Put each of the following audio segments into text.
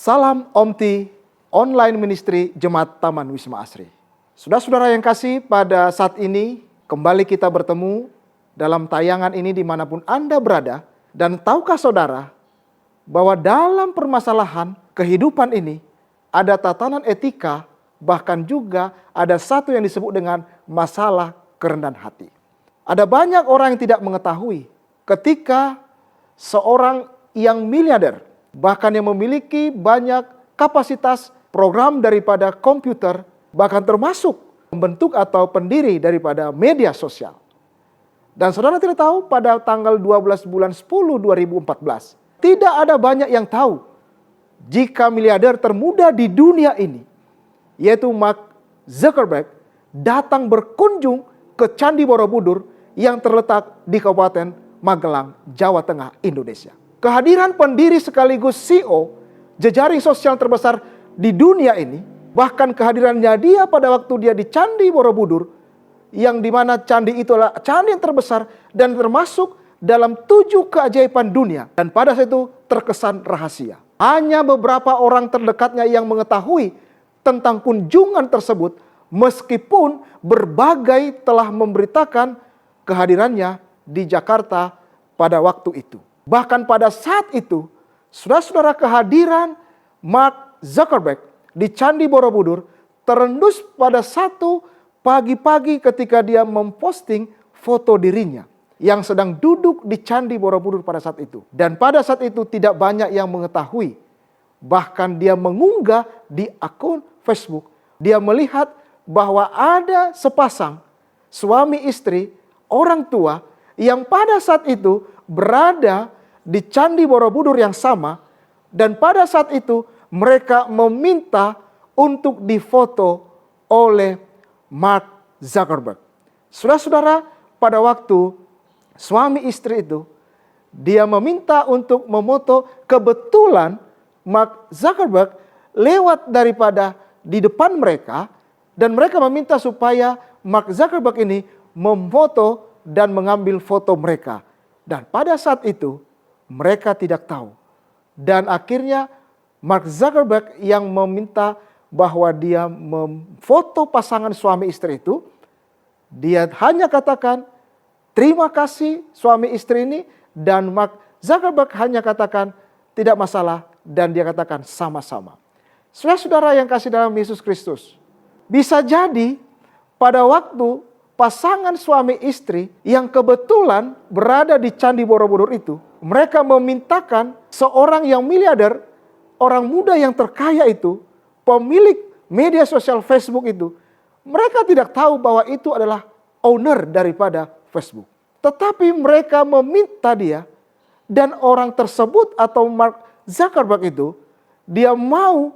Salam Omti, online ministry Jemaat Taman Wisma Asri. Saudara-saudara yang kasih, pada saat ini kembali kita bertemu dalam tayangan ini dimanapun Anda berada. Dan tahukah saudara bahwa dalam permasalahan kehidupan ini ada tatanan etika, bahkan juga ada satu yang disebut dengan masalah kerendahan hati. Ada banyak orang yang tidak mengetahui ketika seorang yang miliarder, bahkan yang memiliki banyak kapasitas program daripada komputer, bahkan termasuk membentuk atau pendiri daripada media sosial. Dan saudara tidak tahu, pada tanggal 12 bulan 10 2014, tidak ada banyak yang tahu jika miliarder termuda di dunia ini, yaitu Mark Zuckerberg, datang berkunjung ke Candi Borobudur yang terletak di Kabupaten Magelang, Jawa Tengah, Indonesia. Kehadiran pendiri sekaligus CEO jejaring sosial terbesar di dunia ini, bahkan kehadirannya dia pada waktu dia di Candi Borobudur, yang dimana candi itu adalah candi yang terbesar dan termasuk dalam 7 keajaiban dunia. Dan pada saat itu terkesan rahasia. Hanya beberapa orang terdekatnya yang mengetahui tentang kunjungan tersebut, meskipun berbagai telah memberitakan kehadirannya di Jakarta pada waktu itu. Bahkan pada saat itu, saudara-saudara, kehadiran Mark Zuckerberg di Candi Borobudur terendus pada satu pagi-pagi ketika dia memposting foto dirinya yang sedang duduk di Candi Borobudur pada saat itu. Dan pada saat itu tidak banyak yang mengetahui. Bahkan dia mengunggah di akun Facebook. Dia melihat bahwa ada sepasang suami istri, orang tua, yang pada saat itu berada di Candi Borobudur yang sama, dan pada saat itu mereka meminta untuk difoto oleh Mark Zuckerberg. Saudara-saudara, pada waktu suami istri itu, dia meminta untuk memoto, kebetulan Mark Zuckerberg lewat daripada di depan mereka, dan mereka meminta supaya Mark Zuckerberg ini memfoto dan mengambil foto mereka. Dan pada saat itu mereka tidak tahu. Dan akhirnya Mark Zuckerberg yang meminta bahwa dia memfoto pasangan suami istri itu, dia hanya katakan terima kasih suami istri ini, dan Mark Zuckerberg hanya katakan tidak masalah, dan dia katakan sama-sama. Saudara-saudara yang kasih dalam Yesus Kristus, bisa jadi pada waktu pasangan suami istri yang kebetulan berada di Candi Borobudur itu, mereka memintakan seorang yang miliarder, orang muda yang terkaya itu, pemilik media sosial Facebook itu, mereka tidak tahu bahwa itu adalah owner daripada Facebook. Tetapi mereka meminta dia, dan orang tersebut atau Mark Zuckerberg itu, dia mau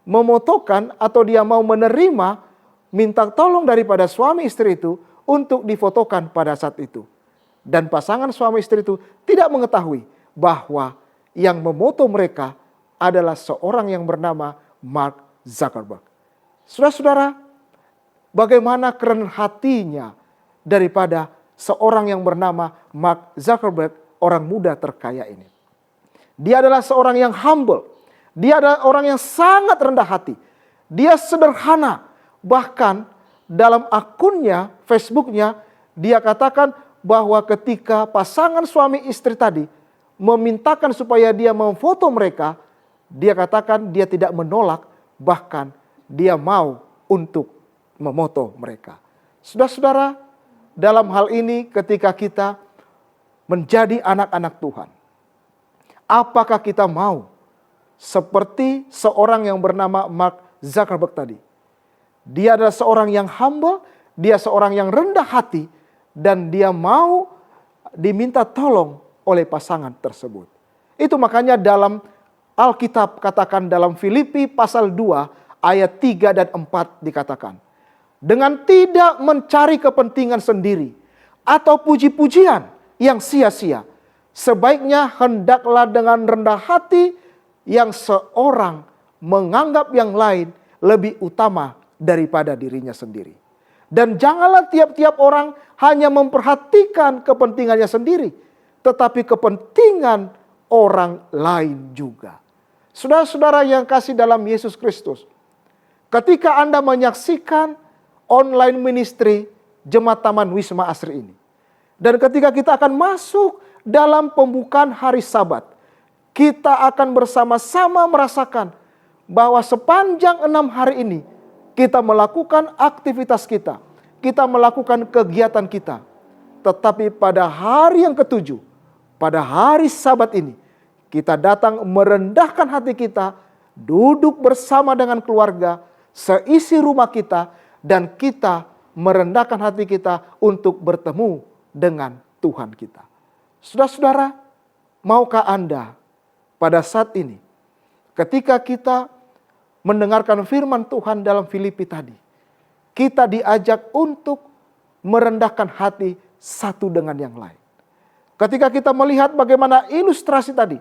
memotokan atau dia mau menerima minta tolong daripada suami istri itu untuk difotokan pada saat itu. Dan pasangan suami istri itu tidak mengetahui bahwa yang memoto mereka adalah seorang yang bernama Mark Zuckerberg. Saudara-saudara, bagaimana kerendahan hatinya daripada seorang yang bernama Mark Zuckerberg, orang muda terkaya ini. Dia adalah seorang yang humble. Dia adalah orang yang sangat rendah hati. Dia sederhana. Bahkan dalam akunnya, Facebooknya, dia katakan bahwa ketika pasangan suami istri tadi memintakan supaya dia memfoto mereka, dia katakan dia tidak menolak, bahkan dia mau untuk memoto mereka. Saudara-saudara, dalam hal ini ketika kita menjadi anak-anak Tuhan, apakah kita mau seperti seorang yang bernama Mark Zuckerberg tadi? Dia adalah seorang yang humble, dia seorang yang rendah hati, dan dia mau diminta tolong oleh pasangan tersebut. Itu makanya dalam Alkitab katakan dalam Filipi pasal 2 ayat 3 dan 4 dikatakan, dengan tidak mencari kepentingan sendiri atau puji-pujian yang sia-sia, sebaiknya hendaklah dengan rendah hati yang seorang menganggap yang lain lebih utama daripada dirinya sendiri. Dan janganlah tiap-tiap orang hanya memperhatikan kepentingannya sendiri, tetapi kepentingan orang lain juga. Saudara-saudara yang kasih dalam Yesus Kristus, ketika Anda menyaksikan online ministry Jemaat Taman Wisma Asri ini, dan ketika kita akan masuk dalam pembukaan hari Sabat, kita akan bersama-sama merasakan bahwa sepanjang 6 hari ini kita melakukan aktivitas kita melakukan kegiatan kita. Tetapi pada hari yang ketujuh, pada hari Sabat ini, kita datang merendahkan hati kita, duduk bersama dengan keluarga, seisi rumah kita, dan kita merendahkan hati kita untuk bertemu dengan Tuhan kita. Saudara-saudara, maukah Anda pada saat ini, ketika kita mendengarkan firman Tuhan dalam Filipi tadi, kita diajak untuk merendahkan hati satu dengan yang lain. Ketika kita melihat bagaimana ilustrasi tadi,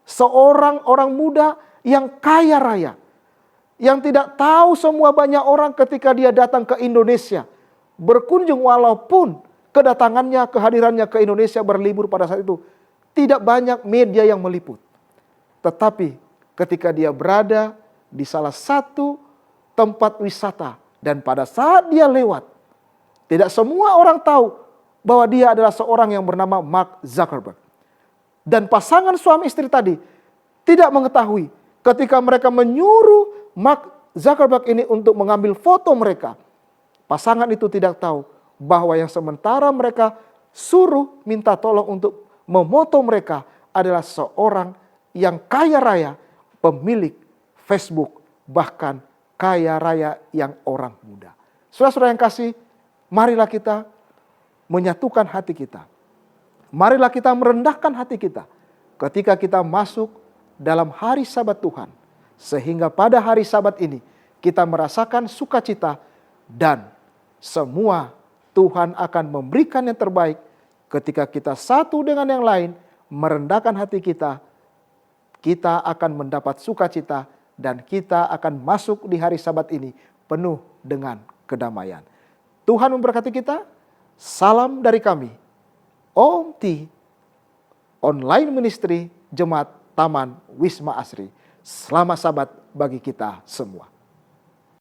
seorang orang muda yang kaya raya, yang tidak tahu semua banyak orang ketika dia datang ke Indonesia, berkunjung walaupun kedatangannya, kehadirannya ke Indonesia berlibur pada saat itu, tidak banyak media yang meliput. Tetapi ketika dia berada di salah satu tempat wisata, dan pada saat dia lewat, tidak semua orang tahu bahwa dia adalah seorang yang bernama Mark Zuckerberg. Dan pasangan suami istri tadi tidak mengetahui ketika mereka menyuruh Mark Zuckerberg ini untuk mengambil foto mereka. Pasangan itu tidak tahu bahwa yang sementara mereka suruh minta tolong untuk memoto mereka adalah seorang yang kaya raya, pemilik Facebook, bahkan kaya raya yang orang muda. Saudara-saudara yang kasih, marilah kita menyatukan hati kita. Marilah kita merendahkan hati kita ketika kita masuk dalam hari Sabat Tuhan. Sehingga pada hari Sabat ini kita merasakan sukacita dan semua Tuhan akan memberikan yang terbaik ketika kita satu dengan yang lain merendahkan hati kita. Kita akan mendapat sukacita dan kita akan masuk di hari Sabat ini penuh dengan kedamaian. Tuhan memberkati kita. Salam dari kami, Om T, Online Ministry Jemaat Taman Wisma Asri. Selamat Sabat bagi kita semua.